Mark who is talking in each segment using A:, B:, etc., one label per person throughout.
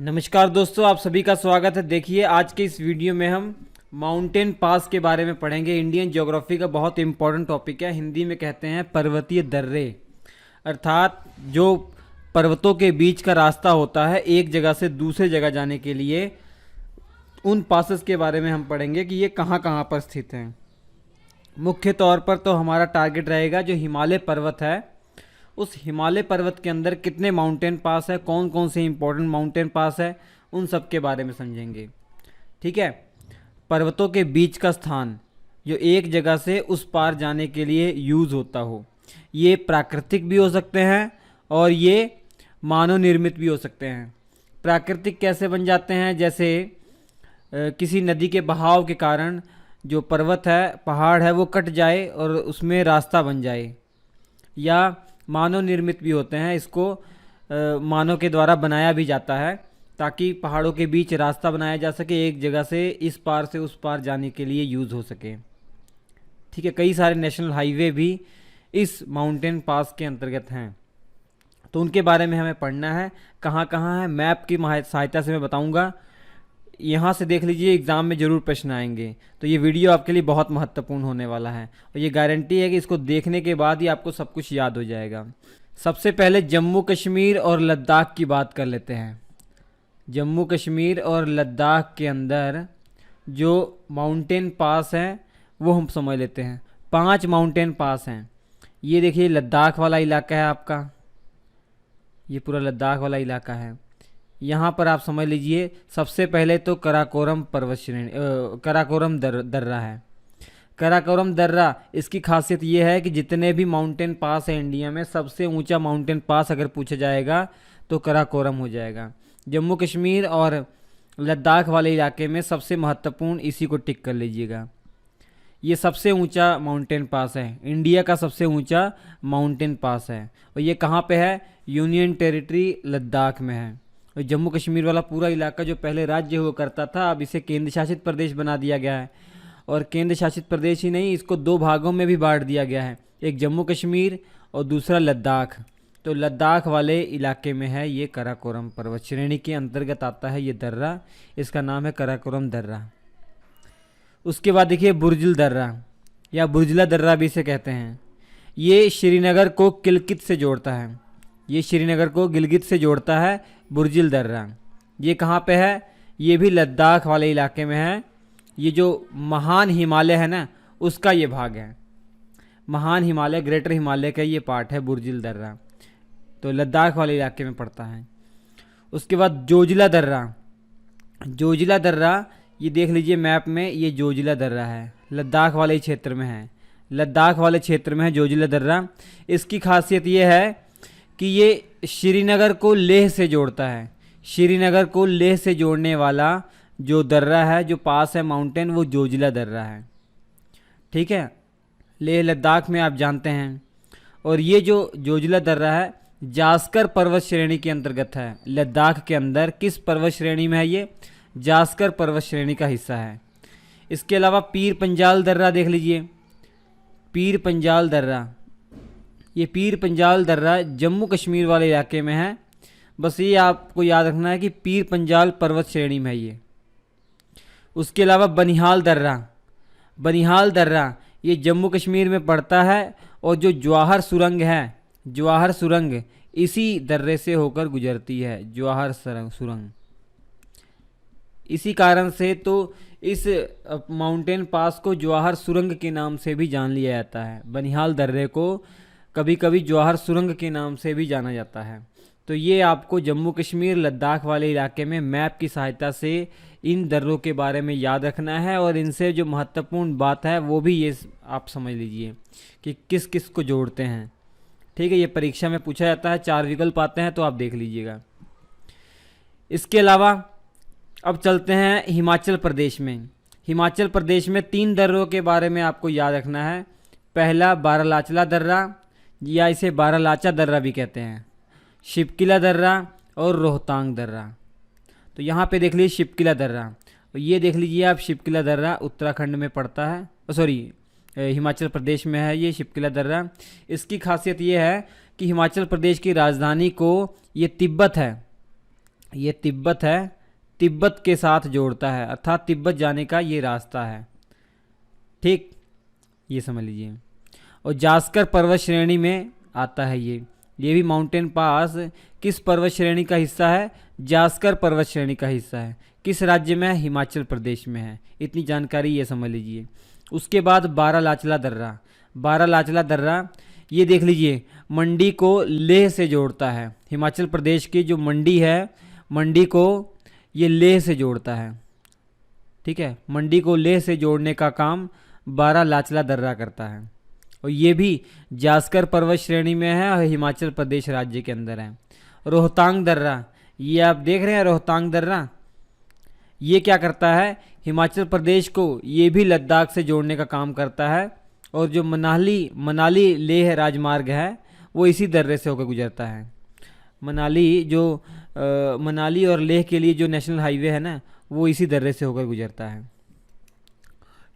A: नमस्कार दोस्तों, आप सभी का स्वागत है। देखिए, आज के इस वीडियो में हम माउंटेन पास के बारे में पढ़ेंगे। इंडियन ज्योग्राफी का बहुत इंपॉर्टेंट टॉपिक है। हिंदी में कहते हैं पर्वतीय दर्रे, अर्थात जो पर्वतों के बीच का रास्ता होता है एक जगह से दूसरे जगह जाने के लिए, उन पासेस के बारे में हम पढ़ेंगे कि ये कहाँ कहाँ पर स्थित हैं। मुख्य तौर पर तो हमारा टारगेट रहेगा जो हिमालय पर्वत है, उस हिमालय पर्वत के अंदर कितने माउंटेन पास है, कौन कौन से इंपॉर्टेंट माउंटेन पास है, उन सब के बारे में समझेंगे। ठीक है। पर्वतों के बीच का स्थान जो एक जगह से उस पार जाने के लिए यूज़ होता हो, ये प्राकृतिक भी हो सकते हैं और ये मानव निर्मित भी हो सकते हैं। प्राकृतिक कैसे बन जाते हैं? जैसे किसी नदी के बहाव के कारण जो पर्वत है, पहाड़ है, वो कट जाए और उसमें रास्ता बन जाए। या मानव निर्मित भी होते हैं, इसको मानव के द्वारा बनाया भी जाता है ताकि पहाड़ों के बीच रास्ता बनाया जा सके, एक जगह से इस पार से उस पार जाने के लिए यूज़ हो सके। ठीक है। कई सारे नेशनल हाईवे भी इस माउंटेन पास के अंतर्गत हैं, तो उनके बारे में हमें पढ़ना है। कहाँ कहाँ है, मैप की सहायता से मैं बताऊंगा। यहाँ से देख लीजिए, एग्ज़ाम में ज़रूर प्रश्न आएंगे, तो ये वीडियो आपके लिए बहुत महत्वपूर्ण होने वाला है और ये गारंटी है कि इसको देखने के बाद ही आपको सब कुछ याद हो जाएगा। सबसे पहले जम्मू कश्मीर और लद्दाख की बात कर लेते हैं। जम्मू कश्मीर और लद्दाख के अंदर जो माउंटेन पास हैं वो हम समझ लेते हैं। 5 माउंटेन पास हैं। ये देखिए, लद्दाख वाला इलाका है आपका, ये पूरा लद्दाख वाला इलाका है। यहाँ पर आप समझ लीजिए, सबसे पहले तो कराकोरम पर्वत श्रेणी, कराकोरम दर्रा है। कराकोरम दर्रा, इसकी खासियत ये है कि जितने भी माउंटेन पास है इंडिया में, सबसे ऊंचा माउंटेन पास अगर पूछा जाएगा तो कराकोरम हो जाएगा। जम्मू कश्मीर और लद्दाख वाले इलाके में सबसे महत्वपूर्ण, इसी को टिक कर लीजिएगा। ये सबसे ऊंचा माउंटेन पास है, इंडिया का सबसे ऊंचा माउंटेन पास है। और ये कहाँ पे है? यूनियन टेरिटरी लद्दाख में है। और जम्मू कश्मीर वाला पूरा इलाका जो पहले राज्य हुआ करता था, अब इसे केंद्र शासित प्रदेश बना दिया गया है। और केंद्र शासित प्रदेश ही नहीं, इसको 2 भागों में भी बांट दिया गया है, एक जम्मू कश्मीर और दूसरा लद्दाख। तो लद्दाख वाले इलाके में है ये कराकोरम पर्वत श्रेणी के अंतर्गत आता है ये दर्रा, इसका नाम है कराकोरम दर्रा। उसके बाद देखिए बुर्जिल दर्रा या बुर्जला दर्रा भी इसे कहते हैं। ये श्रीनगर को किलगित से जोड़ता है, ये श्रीनगर को गिलगित से जोड़ता है बुर्जिल दर्रा। ये कहाँ पे है? ये भी लद्दाख वाले इलाके में है। ये जो महान हिमालय है ना, उसका ये भाग है। महान हिमालय, ग्रेटर हिमालय का ये पार्ट है बुर्जिल दर्रा, तो लद्दाख वाले इलाके में पड़ता है। उसके बाद जोजिला दर्रा। जोजिला दर्रा, ये देख लीजिए मैप में, ये जोजिला दर्रा है, लद्दाख वाले क्षेत्र में है। लद्दाख वाले क्षेत्र में है जोजिला दर्रा। इसकी खासियत ये है कि ये श्रीनगर को लेह से जोड़ता है। श्रीनगर को लेह से जोड़ने वाला जो दर्रा है, जो पास है माउंटेन, वो जोजिला दर्रा है। ठीक है। लेह लद्दाख में आप जानते हैं। और ये जो जोजिला दर्रा है जास्कर पर्वत श्रेणी के अंतर्गत है। लद्दाख के अंदर किस पर्वत श्रेणी में है? ये जास्कर पर्वत श्रेणी का हिस्सा है। इसके अलावा पीर पंजाल दर्रा देख लीजिए, पीर पंजाल दर्रा। ये पीर पंजाल दर्रा जम्मू कश्मीर वाले इलाके में है। बस ये आपको याद रखना है कि पीर पंजाल पर्वत श्रेणी में है ये। उसके अलावा बनिहाल दर्रा। बनिहाल दर्रा ये जम्मू कश्मीर में पड़ता है और जो जवाहर सुरंग है, जवाहर सुरंग इसी दर्रे से होकर गुजरती है, जवाहर सुरंग। इसी कारण से तो इस माउंटेन पास को जवाहर सुरंग के नाम से भी जान लिया जाता है। बनिहाल दर्रे को कभी कभी जवाहर सुरंग के नाम से भी जाना जाता है। तो ये आपको जम्मू कश्मीर लद्दाख वाले इलाके में मैप की सहायता से इन दर्रों के बारे में याद रखना है, और इनसे जो महत्वपूर्ण बात है वो भी ये आप समझ लीजिए कि किस किस को जोड़ते हैं। ठीक है। ये परीक्षा में पूछा जाता है, 4 विकल्प आते हैं, तो आप देख लीजिएगा। इसके अलावा अब चलते हैं हिमाचल प्रदेश में। हिमाचल प्रदेश में 3 दर्रों के बारे में आपको याद रखना है। पहला बारालाचला दर्रा, या इसे बारालाचा दर्रा भी कहते हैं, शिपकिला दर्रा और रोहतांग दर्रा। तो यहाँ पे देख लीजिए शिपकिला दर्रा, और ये देख लीजिए आप, शिपकिला दर्रा उत्तराखंड में पड़ता है, सॉरी हिमाचल प्रदेश में है ये शिपकिला दर्रा। इसकी खासियत ये है कि हिमाचल प्रदेश की राजधानी को ये तिब्बत है, ये तिब्बत है, तिब्बत के साथ जोड़ता है, अर्थात तिब्बत जाने का ये रास्ता है। ठीक, ये समझ लीजिए। और जास्कर पर्वत श्रेणी में आता है ये भी माउंटेन पास किस पर्वत श्रेणी का हिस्सा है? जास्कर पर्वत श्रेणी का हिस्सा है। किस राज्य में है? हिमाचल प्रदेश में है। इतनी जानकारी ये समझ लीजिए। उसके बाद बारालाचला दर्रा, बारालाचला दर्रा ये देख लीजिए, मंडी को लेह से जोड़ता है। हिमाचल प्रदेश की जो मंडी है, मंडी को ये लेह से जोड़ता है। ठीक है, मंडी को लेह से जोड़ने का काम बारालाचला दर्रा करता है। और ये भी जास्कर पर्वत श्रेणी में है और हिमाचल प्रदेश राज्य के अंदर है। रोहतांग दर्रा, ये आप देख रहे हैं रोहतांग दर्रा, ये क्या करता है? हिमाचल प्रदेश को ये भी लद्दाख से जोड़ने का काम करता है। और जो मनाली लेह राजमार्ग है वो इसी दर्रे से होकर गुजरता है। मनाली और लेह के लिए जो नेशनल हाईवे है ना, वो इसी दर्रे से होकर गुजरता है।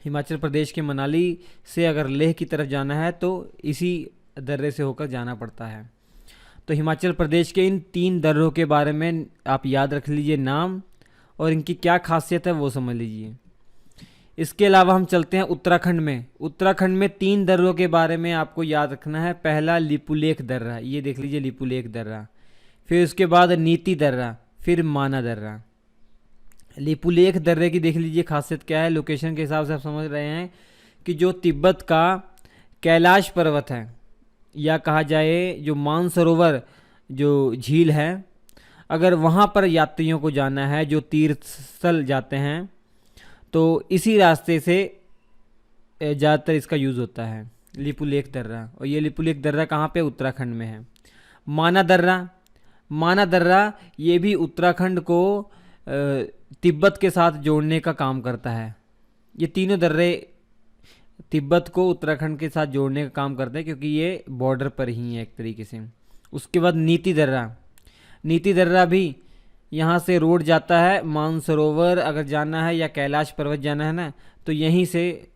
A: हिमाचल प्रदेश के मनाली से अगर लेह की तरफ जाना है तो इसी दर्रे से होकर जाना पड़ता है। तो हिमाचल प्रदेश के इन 3 दर्रों के बारे में आप याद रख लीजिए नाम, और इनकी क्या खासियत है वो समझ लीजिए। इसके अलावा हम चलते हैं उत्तराखंड में। उत्तराखंड में 3 दर्रों के बारे में आपको याद रखना है। पहला लिपुलेख दर्रा, ये देख लीजिए लिपुलेख दर्रा, फिर उसके बाद नीति दर्रा, फिर माना दर्रा। लिपुलेख दर्रे की देख लीजिए खासियत क्या है, लोकेशन के हिसाब से आप समझ रहे हैं कि जो तिब्बत का कैलाश पर्वत है, या कहा जाए जो मानसरोवर जो झील है, अगर वहाँ पर यात्रियों को जाना है जो तीर्थ स्थल जाते हैं, तो इसी रास्ते से ज़्यादातर इसका यूज़ होता है, लिपुलेख दर्रा। और ये लिपुलेख दर्रा कहाँ पे? उत्तराखंड में है। माना दर्रा, माना दर्रा ये भी उत्तराखंड को तिब्बत के साथ जोड़ने का काम करता है। ये तीनों दर्रे तिब्बत को उत्तराखंड के साथ जोड़ने का काम करते हैं, क्योंकि ये बॉर्डर पर ही है एक तरीके से। उसके बाद नीति दर्रा, नीति दर्रा भी यहाँ से रोड जाता है, मानसरोवर अगर जाना है या कैलाश पर्वत जाना है ना, तो यहीं से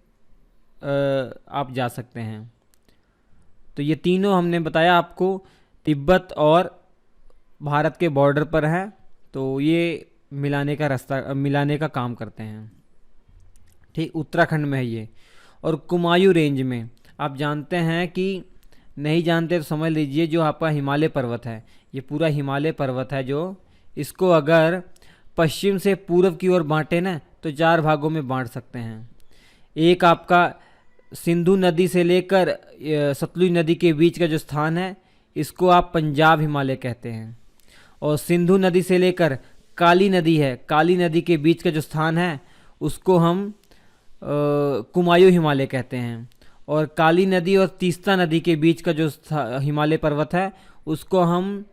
A: आप जा सकते हैं। तो ये तीनों हमने बताया आपको तिब्बत और भारत के बॉर्डर पर है, तो ये मिलाने का रास्ता, मिलाने का काम करते हैं। ठीक, उत्तराखंड में है ये। और कुमायूं रेंज में आप जानते हैं कि नहीं जानते तो समझ लीजिए, जो आपका हिमालय पर्वत है, ये पूरा हिमालय पर्वत है, जो इसको अगर पश्चिम से पूर्व की ओर बांटे ना तो 4 भागों में बांट सकते हैं। एक आपका सिंधु नदी से लेकर सतलुज नदी के बीच का जो स्थान है, इसको आप पंजाब हिमालय कहते हैं। और सिंधु नदी से लेकर काली नदी है, काली नदी के बीच का जो स्थान है, उसको हम कुमायूं हिमालय कहते हैं। और काली नदी और तीस्ता नदी के बीच का जो हिमालय पर्वत है, उसको हम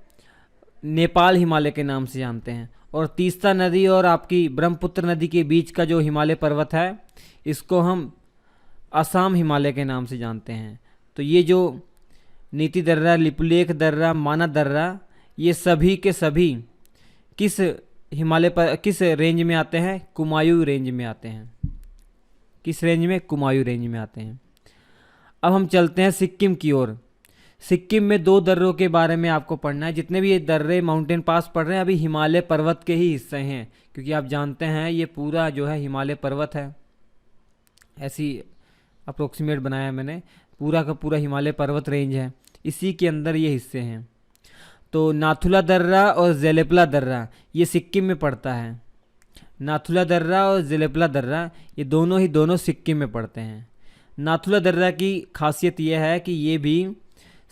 A: नेपाल हिमालय के नाम से जानते हैं। और तीस्ता नदी और आपकी ब्रह्मपुत्र नदी के बीच का जो हिमालय पर्वत है, इसको हम असम हिमालय के नाम से जानते हैं। तो ये जो नीति दर्रा, लिपुलेख दर्रा, माना दर्रा, ये सभी के सभी किस हिमालय पर, किस रेंज में आते हैं? कुमायूं रेंज में आते हैं। किस रेंज में? कुमायूं रेंज में आते हैं। अब हम चलते हैं सिक्किम की ओर। सिक्किम में 2 दर्रों के बारे में आपको पढ़ना है। जितने भी ये दर्रे माउंटेन पास पढ़ रहे हैं अभी हिमालय पर्वत के ही हिस्से हैं, क्योंकि आप जानते हैं ये पूरा जो है हिमालय पर्वत है। ऐसी अप्रोक्सीमेट बनाया मैंने, पूरा का पूरा हिमालय पर्वत रेंज है, इसी के अंदर ये हिस्से हैं। तो नाथुला दर्रा और जेलेपला दर्रा ये सिक्किम में पड़ता है। नाथुला दर्रा और जेलेपला दर्रा ये दोनों सिक्किम में पड़ते हैं। नाथुला दर्रा की खासियत यह है कि ये भी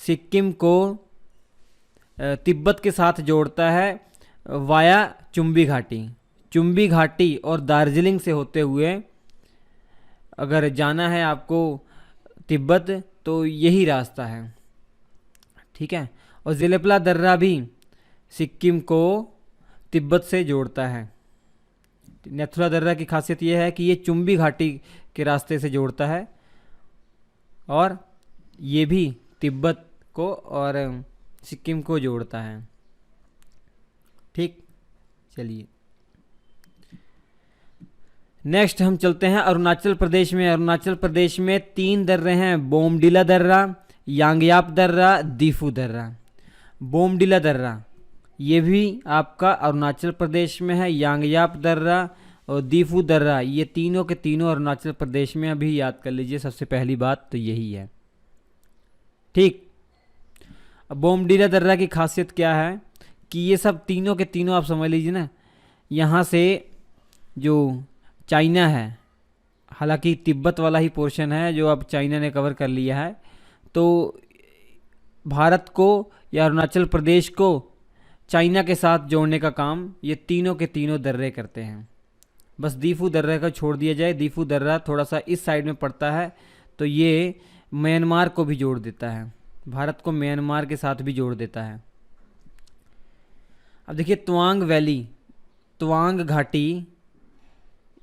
A: सिक्किम को तिब्बत के साथ जोड़ता है वाया चुम्बी घाटी। चुम्बी घाटी और दार्जिलिंग से होते हुए अगर जाना है आपको तिब्बत, तो यही रास्ता है। ठीक है। और जेलेपला दर्रा भी सिक्किम को तिब्बत से जोड़ता है। नाथुला दर्रा की खासियत यह है कि ये चुम्बी घाटी के रास्ते से जोड़ता है, और ये भी तिब्बत को और सिक्किम को जोड़ता है। ठीक, चलिए नेक्स्ट हम चलते हैं अरुणाचल प्रदेश में। अरुणाचल प्रदेश में 3 दर्रे हैं, बोमडिला दर्रा, यांगयाप दर्रा, दीफू दर्रा। बोमडिला दर्रा ये भी आपका अरुणाचल प्रदेश में है। यांगयाप दर्रा और दीफू दर्रा, ये तीनों के तीनों अरुणाचल प्रदेश में। अभी याद कर लीजिए, सबसे पहली बात तो यही है। ठीक। अब बोमडीला दर्रा की खासियत क्या है कि ये सब तीनों के तीनों आप समझ लीजिए ना, यहाँ से जो चाइना है, हालांकि तिब्बत वाला ही पोर्शन है जो अब चाइना ने कवर कर लिया है, तो भारत को या अरुणाचल प्रदेश को चाइना के साथ जोड़ने का काम ये तीनों के तीनों दर्रे करते हैं। बस दीफू दर्रे का छोड़ दिया जाए, दीफू दर्रा थोड़ा सा इस साइड में पड़ता है, तो ये म्यांमार को भी जोड़ देता है, भारत को म्यांमार के साथ भी जोड़ देता है। अब देखिए तवांग वैली, तवांग घाटी,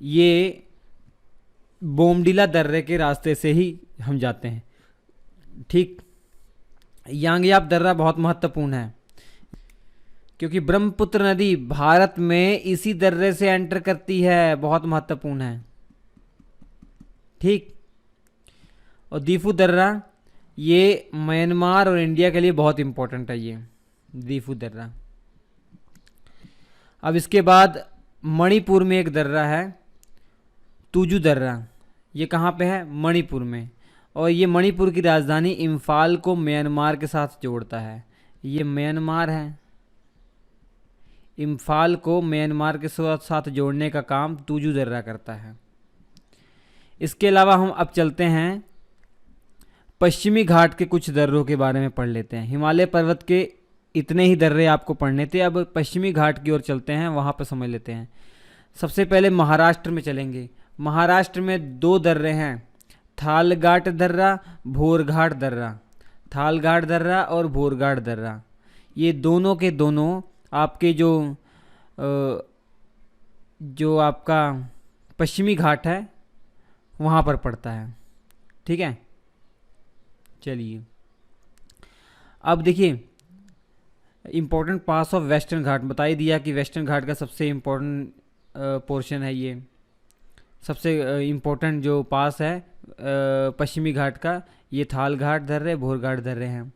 A: ये बोमडीला दर्रे के रास्ते से ही हम जाते हैं। ठीक। यांगयाप दर्रा बहुत महत्वपूर्ण है क्योंकि ब्रह्मपुत्र नदी भारत में इसी दर्रे से एंटर करती है, बहुत महत्वपूर्ण है। ठीक। और दीफू दर्रा ये म्यांमार और इंडिया के लिए बहुत इंपॉर्टेंट है, ये दीफू दर्रा। अब इसके बाद मणिपुर में एक दर्रा है, तुजू दर्रा। ये कहाँ पे है? मणिपुर में। और ये मणिपुर की राजधानी इम्फाल को म्यांमार के साथ जोड़ता है। ये म्यांमार है, इम्फाल को म्यांमार के साथ जोड़ने का काम तुजू दर्रा करता है। इसके अलावा हम अब चलते हैं पश्चिमी घाट के कुछ दर्रों के बारे में पढ़ लेते हैं। हिमालय पर्वत के इतने ही दर्रे आपको पढ़ने थे, अब पश्चिमी घाट की ओर चलते हैं, वहाँ पर समझ लेते हैं। सबसे पहले महाराष्ट्र में चलेंगे। महाराष्ट्र में दो दर्रे हैं, थालघाट दर्रा, भोरघाट दर्रा। थालघाट दर्रा और भोरघाट दर्रा, ये दोनों के दोनों आपके जो आपका पश्चिमी घाट है वहाँ पर पड़ता है। ठीक है, चलिए अब देखिए इम्पोर्टेंट पास ऑफ वेस्टर्न घाट बता ही दिया कि वेस्टर्न घाट का सबसे इम्पोर्टेंट पोर्शन है, ये सबसे इम्पोर्टेंट जो पास है पश्चिमी घाट का, ये थालघाट दर्रे, भोरघाट दर्रे हैं।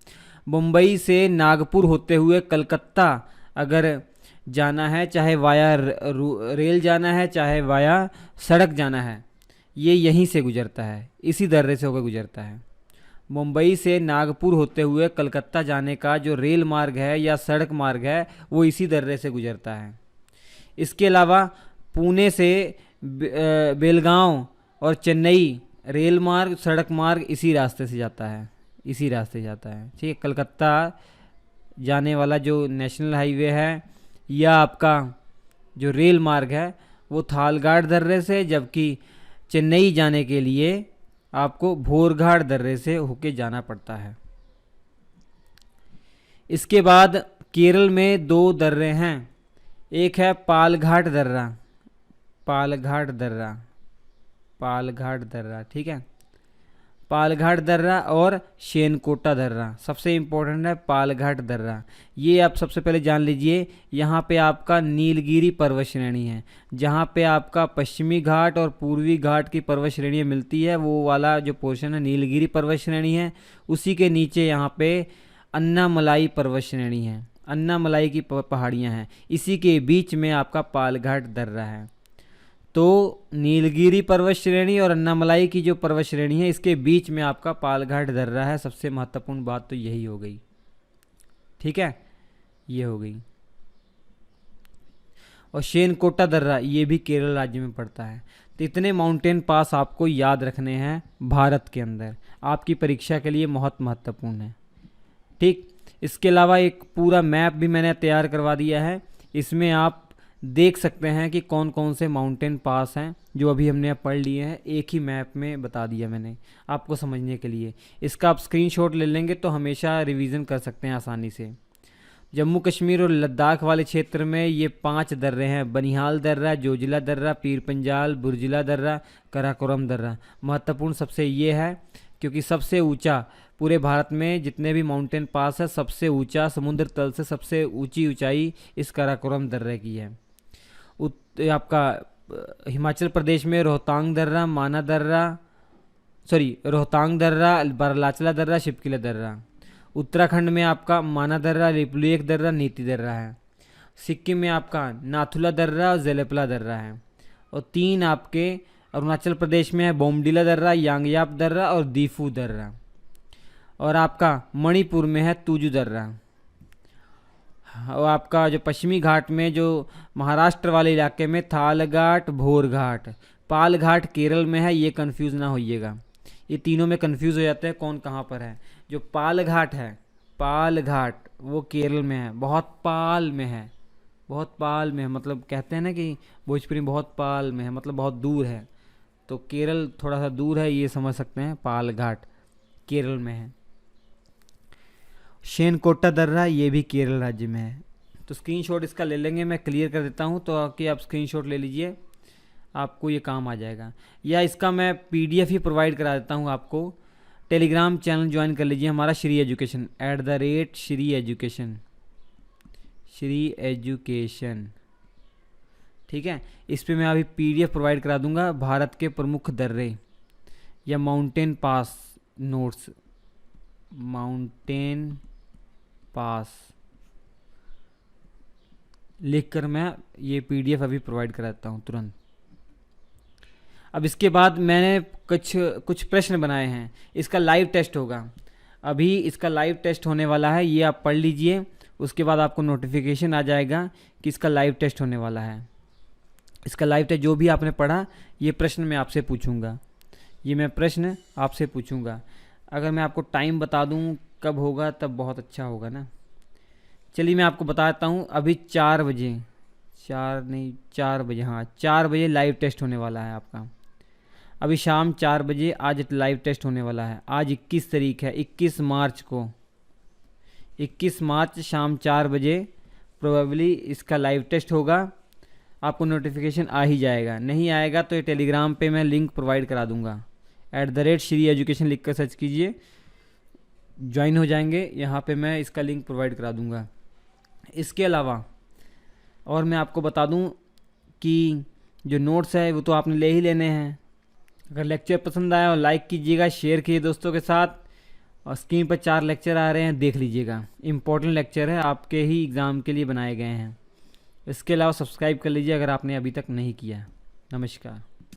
A: मुंबई से नागपुर होते हुए कलकत्ता अगर जाना है, चाहे वाया रेल जाना है चाहे वाया सड़क जाना है, ये यहीं से गुजरता है, इसी दर्रे से होकर गुजरता है। मुंबई से नागपुर होते हुए कलकत्ता जाने का जो रेल मार्ग है या सड़क मार्ग है वो इसी दर्रे से गुजरता है। इसके अलावा पुणे से बेलगांव और चेन्नई रेल मार्ग सड़क मार्ग इसी रास्ते से जाता है, इसी रास्ते जाता है। ठीक है, कलकत्ता जाने वाला जो नेशनल हाईवे है या आपका जो रेल मार्ग है वो थालघाट दर्रे से, जबकि चेन्नई जाने के लिए आपको भोरघाट दर्रे से होके जाना पड़ता है। इसके बाद केरल में दो दर्रे हैं, एक है पालघाट दर्रा, पालघाट दर्रा, पालघाट दर्रा। ठीक है, पालघाट दर्रा और शेनकोटा दर्रा। सबसे इम्पोर्टेंट है पालघाट दर्रा, ये आप सबसे पहले जान लीजिए। यहाँ पे आपका नीलगिरी पर्वत श्रेणी है, जहाँ पे आपका पश्चिमी घाट और पूर्वी घाट की पर्वत श्रेणियाँ मिलती है, वो वाला जो पोर्शन है नीलगिरी पर्वत श्रेणी है। उसी के नीचे यहाँ पे अन्नामलाई पर्वत श्रेणी है, अन्नामलाई की पहाड़ियाँ हैं, इसी के बीच में आपका पालघाट दर्रा है। तो नीलगिरी पर्वत श्रेणी और अन्नामलाई की जो पर्वत श्रेणी है इसके बीच में आपका पालघाट दर्रा है। सबसे महत्वपूर्ण बात तो यही हो गई। ठीक है, ये हो गई। और शेनकोटा दर्रा ये भी केरल राज्य में पड़ता है। तो इतने माउंटेन पास आपको याद रखने हैं भारत के अंदर, आपकी परीक्षा के लिए बहुत महत्वपूर्ण है। ठीक, इसके अलावा एक पूरा मैप भी मैंने तैयार करवा दिया है, इसमें आप देख सकते हैं कि कौन कौन से माउंटेन पास हैं जो अभी हमने पढ़ लिए हैं, एक ही मैप में बता दिया मैंने आपको समझने के लिए। इसका आप स्क्रीनशॉट ले लेंगे तो हमेशा रिवीजन कर सकते हैं आसानी से। जम्मू कश्मीर और लद्दाख वाले क्षेत्र में ये 5 दर्रे हैं, बनिहाल दर्रा, जोजिला दर्रा, पीर पंजाल, बुर्जिला दर्रा, कराकोरम दर्रा। महत्वपूर्ण सबसे ये है क्योंकि सबसे ऊंचा पूरे भारत में जितने भी माउंटेन पास है सबसे ऊंचा, समुद्र तल से सबसे ऊंची ऊंचाई इस कराकोरम दर्रे की है। आपका हिमाचल प्रदेश में रोहतांग दर्रा, माना दर्रा, रोहतांग दर्रा, बरलाचला दर्रा, शिपकिला दर्रा। उत्तराखंड में आपका माना दर्रा, लिपुलेख दर्रा, नीति दर्रा है। सिक्किम में आपका नाथुला दर्रा और जेलेपला दर्रा है। और 3 आपके अरुणाचल प्रदेश में है बोमडिला दर्रा, यांगयाप दर्रा और दीफू दर्रा। और आपका मणिपुर में है तुजू दर्रा। और आपका जो पश्चिमी घाट में जो महाराष्ट्र वाले इलाके में थाल घाट, भोर घाट, पाल घाट केरल में है, ये कंफ्यूज ना होइएगा, ये तीनों में कंफ्यूज हो जाते हैं कौन कहाँ पर है। जो पाल घाट है, पाल घाट वो केरल में है, बहुत पाल में है, बहुत पाल में है, मतलब कहते हैं ना कि भोजपुरी में बहुत पाल में है, मतलब बहुत दूर है, तो केरल थोड़ा सा दूर है, ये समझ सकते हैं, पाल घाट केरल में है। शेनकोटा दर्रा ये भी केरल राज्य में है। तो स्क्रीनशॉट इसका ले लेंगे, मैं क्लियर कर देता हूँ, तो आके आप स्क्रीनशॉट ले लीजिए, आपको ये काम आ जाएगा। या इसका मैं पीडीएफ ही प्रोवाइड करा देता हूँ आपको। टेलीग्राम चैनल ज्वाइन कर लीजिए हमारा, Shri education @Shri education, Shri education, ठीक है। इस पे मैं अभी पीडीएफ प्रोवाइड करा दूंगा, भारत के प्रमुख दर्रे या mountain pass notes, mountain pass लिखकर मैं ये पीडीएफ अभी प्रोवाइड कराता हूँ तुरंत। अब इसके बाद मैंने कुछ प्रश्न बनाए हैं, इसका लाइव टेस्ट होगा, अभी इसका लाइव टेस्ट होने वाला है, ये आप पढ़ लीजिए, उसके बाद आपको नोटिफिकेशन आ जाएगा कि इसका लाइव टेस्ट होने वाला है। इसका लाइव टेस्ट जो भी आपने पढ़ा, ये प्रश्न मैं आपसे पूछूंगा, ये मैं प्रश्न आपसे पूछूंगा। अगर मैं आपको टाइम बता दूं कब होगा तब बहुत अच्छा होगा ना। चलिए मैं आपको बताता हूं, अभी 4 बजे, 4 बजे, हाँ 4 बजे लाइव टेस्ट होने वाला है आपका। अभी शाम 4 बजे आज लाइव टेस्ट होने वाला है। आज 21 तारीख है, 21 मार्च को, 21 मार्च शाम 4 बजे प्रोबेबली इसका लाइव टेस्ट होगा। आपको नोटिफिकेशन आ ही जाएगा, नहीं आएगा तो ये टेलीग्राम पे मैं लिंक प्रोवाइड करा दूंगा, @श्री एजुकेशन लिख कर सर्च कीजिए, ज्वाइन हो जाएंगे, यहाँ पे मैं इसका लिंक प्रोवाइड करा दूंगा। इसके अलावा और मैं आपको बता दूं कि जो नोट्स है वो तो आपने ले ही लेने हैं। अगर लेक्चर पसंद आया और लाइक कीजिएगा, शेयर कीजिए दोस्तों के साथ, और स्क्रीन पर 4 लेक्चर आ रहे हैं, देख लीजिएगा, इम्पोर्टेंट लेक्चर है, आपके ही एग्ज़ाम के लिए बनाए गए हैं। इसके अलावा सब्सक्राइब कर लीजिए अगर आपने अभी तक नहीं किया। नमस्कार।